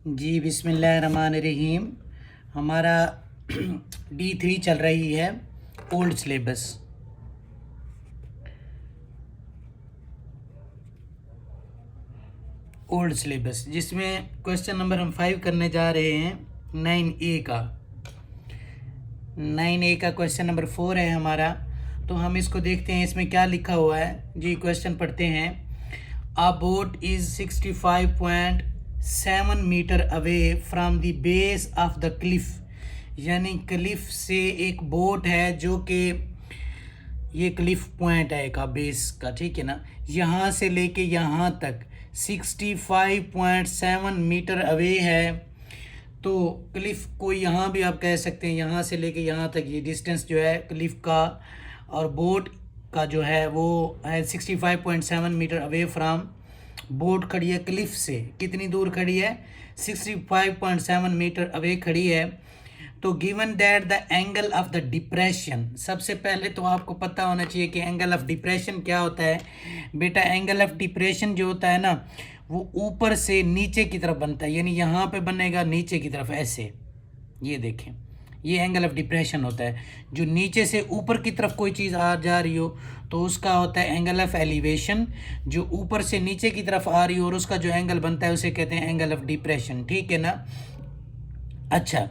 जी बिस्मिल्लाहिर्रहमानिर्रहीम। हमारा D3 चल रही है ओल्ड सिलेबस। जिसमें क्वेश्चन नंबर हम 5 करने जा रहे हैं 9A का। 9A का क्वेश्चन नंबर 4 है हमारा। तो हम इसको देखते हैं इसमें क्या लिखा हुआ है। जी क्वेश्चन पढ़ते हैं। A boat is 65.7 metre away from the base of the cliff, यानी क्लिफ से एक बोट है जो कि ये क्लिफ पॉइंट है का बेस का, ठीक है ना। यहाँ से लेके यहाँ तक 65.7 मीटर अवे है। तो क्लिफ को यहाँ भी आप कह सकते हैं, यहाँ से लेके यहाँ तक ये डिस्टेंस जो है क्लिफ का और बोट का जो है वो है 65.7 मीटर अवे फ्रॉम। बोट खड़ी है क्लिफ से कितनी दूर खड़ी है? 65.7 मीटर अवे खड़ी है। तो given that the angle of the depression, सबसे पहले तो आपको पता होना चाहिए कि एंगल ऑफ डिप्रेशन क्या होता है। बेटा एंगल ऑफ डिप्रेशन जो होता है ना वो ऊपर से नीचे की तरफ बनता है, यानी यहाँ पे बनेगा नीचे की तरफ ऐसे। ये देखें, ये एंगल ऑफ डिप्रेशन होता है। जो नीचे से ऊपर की तरफ कोई चीज़ आ जा रही हो तो उसका होता है एंगल ऑफ एलिवेशन। जो ऊपर से नीचे की तरफ आ रही हो और उसका जो एंगल बनता है उसे कहते हैं एंगल ऑफ डिप्रेशन, ठीक है ना। अच्छा,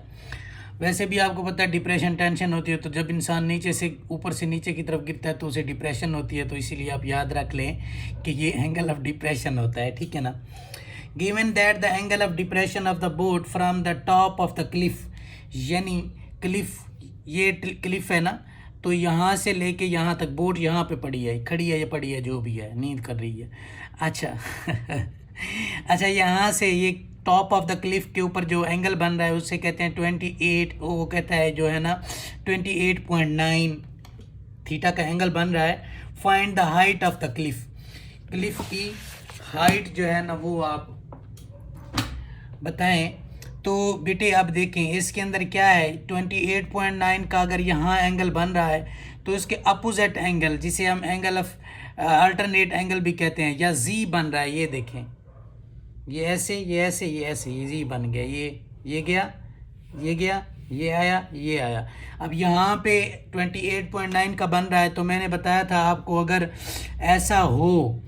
वैसे भी आपको पता है डिप्रेशन टेंशन होती है, तो जब इंसान नीचे से ऊपर से नीचे की तरफ गिरता है तो उसे डिप्रेशन होती है। तो इसीलिए आप याद रख लें कि ये एंगल ऑफ डिप्रेशन होता है, ठीक है ना। Given that the angle of depression of the boat from the top of the cliff, यानी क्लिफ, ये क्लिफ है ना, तो यहाँ से लेके यहाँ तक बोट यहाँ पे पड़ी है, खड़ी है या पड़ी है जो भी है, नींद कर रही है। अच्छा अच्छा, यहाँ से ये टॉप ऑफ द क्लिफ के ऊपर जो एंगल बन रहा है उससे कहते हैं 28, वो कहता है जो है ना 28.9 थीटा का एंगल बन रहा है। Find the height of the Cliff, Cliff की हाइट जो है ना वो आप बताएं। तो बेटे अब देखें इसके अंदर क्या है, 28.9 का अगर यहाँ एंगल बन रहा है तो इसके अपोजिट एंगल जिसे हम एंगल ऑफ अल्टरनेट एंगल भी कहते हैं या जी बन रहा है। ये देखें, ये ऐसे ये ऐसे ये ऐसे, ये जी बन गया, ये गया, ये गया, ये आया, ये आया। अब यहाँ पे 28.9 का बन रहा है तो मैंने बताया था आपको अगर ऐसा हो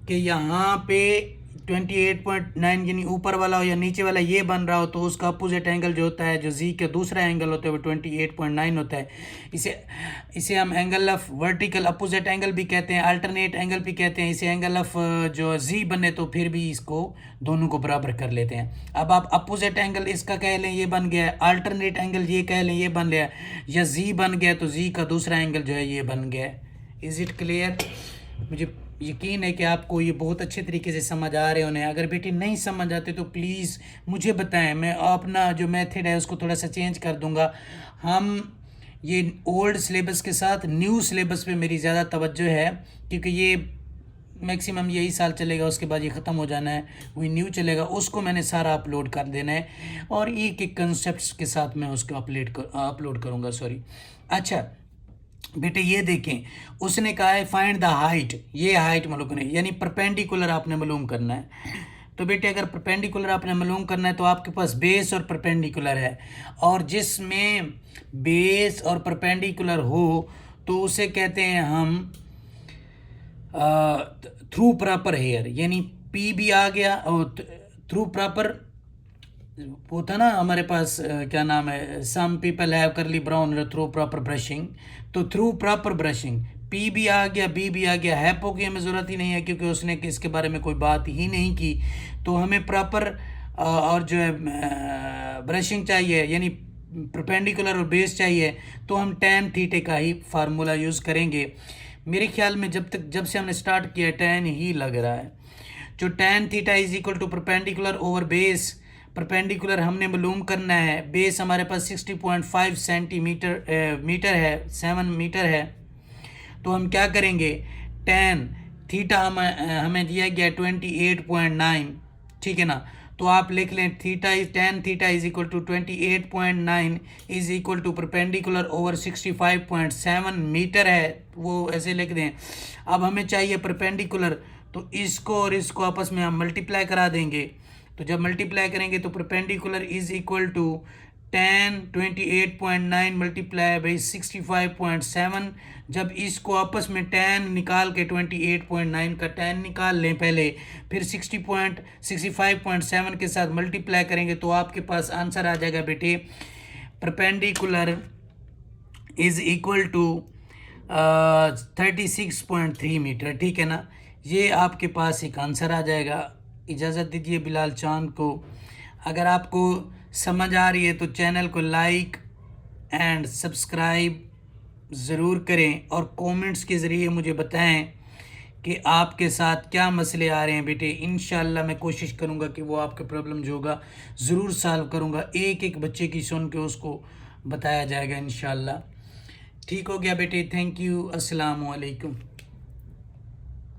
कि यहाँ पे 28.9 यानी ऊपर वाला हो या नीचे वाला ये बन रहा हो तो उसका अपोजिट एंगल जो होता है, जो जी का दूसरा एंगल होता है वो 28.9 होता है। इसे हम angle of vertical opposite angle भी कहते हैं, अल्टरनेट एंगल भी कहते हैं। इसे एंगल ऑफ जो जी बने तो फिर भी इसको दोनों को बराबर कर लेते हैं। अब आप अपोजिट एंगल इसका कह लें ये बन गया, अल्टरनेट एंगल ये कह लें ये बन गया, या जी बन गया तो जी का दूसरा एंगल जो है ये बन गया। Is it clear? मुझे यकीन है कि आपको ये बहुत अच्छे तरीके से समझ आ रहे होने। अगर बेटी नहीं समझ आते तो प्लीज़ मुझे बताएं, मैं अपना जो मेथड है उसको थोड़ा सा चेंज कर दूंगा। हम ये ओल्ड सिलेबस के साथ न्यू सिलेबस पे मेरी ज़्यादा तवज्जो है, क्योंकि ये मैक्सिमम यही साल चलेगा, उसके बाद ये ख़त्म हो जाना है, वही न्यू चलेगा, उसको मैंने सारा अपलोड कर देना है और एक एक कंसेप्ट के साथ मैं उसको अपलोड करूँगा, सॉरी। अच्छा बेटे ये देखें, उसने कहा है फाइंड द हाइट, ये हाइट मालूम करनी, यानी परपेंडिकुलर आपने मालूम करना है। तो बेटे अगर परपेंडिकुलर आपने मालूम करना है तो आपके पास बेस और परपेंडिकुलर है, और जिसमें बेस और परपेंडिकुलर हो तो उसे कहते हैं हम थ्रू प्रॉपर हेयर, यानी पी भी आ गया और थ्रू प्रॉपर वो था ना हमारे पास, क्या नाम है, सम पीपल हैव करली ब्राउन थ्रू प्रॉपर ब्रशिंग, तो थ्रू प्रॉपर ब्रशिंग पी भी आ गया, बी भी आ गया। हैपो की हमें ज़रूरत ही नहीं है क्योंकि उसने इसके बारे में कोई बात ही नहीं की। तो हमें प्रॉपर और जो है ब्रशिंग चाहिए, यानी परपेंडिकुलर और बेस चाहिए, तो हम tan थीटे का ही फार्मूला यूज़ करेंगे। मेरे ख्याल में जब से हमने स्टार्ट किया tan ही लग रहा है। जो tan theta is equal to perpendicular over base, perpendicular हमने मालूम करना है, बेस हमारे पास 60.5 सेंटीमीटर मीटर है, 7 मीटर है। तो हम क्या करेंगे, tan थीटा हमें दिया गया 28.9, ठीक है ना। तो आप लिख लें tan theta is equal to 28.9 is equal to perpendicular over 65.7 metre है, वो ऐसे लिख दें। अब हमें चाहिए परपेंडिकुलर, तो इसको और इसको आपस में हम मल्टीप्लाई करा देंगे। तो जब मल्टीप्लाई करेंगे तो perpendicular is equal to tan 28.9 multiply by 65.7। जब इसको आपस में tan निकाल के 28.9 का tan निकाल लें पहले, फिर 65.7 के साथ मल्टीप्लाई करेंगे तो आपके पास आंसर आ जाएगा बेटे perpendicular is equal to 36.3 metre. ठीक है ना, ये आपके पास एक आंसर आ जाएगा। इजाज़त दीजिए बिलाल चांद को। अगर आपको समझ आ रही है तो चैनल को लाइक एंड सब्सक्राइब ज़रूर करें और कमेंट्स के ज़रिए मुझे बताएं कि आपके साथ क्या मसले आ रहे हैं बेटे। इंशाल्लाह मैं कोशिश करूंगा कि वो आपके प्रॉब्लम जो होगा ज़रूर सॉल्व करूंगा। एक एक बच्चे की सुन के उसको बताया जाएगा इंशाल्लाह। ठीक हो गया बेटे, थैंक यू, अस्सलाम वालेकुम।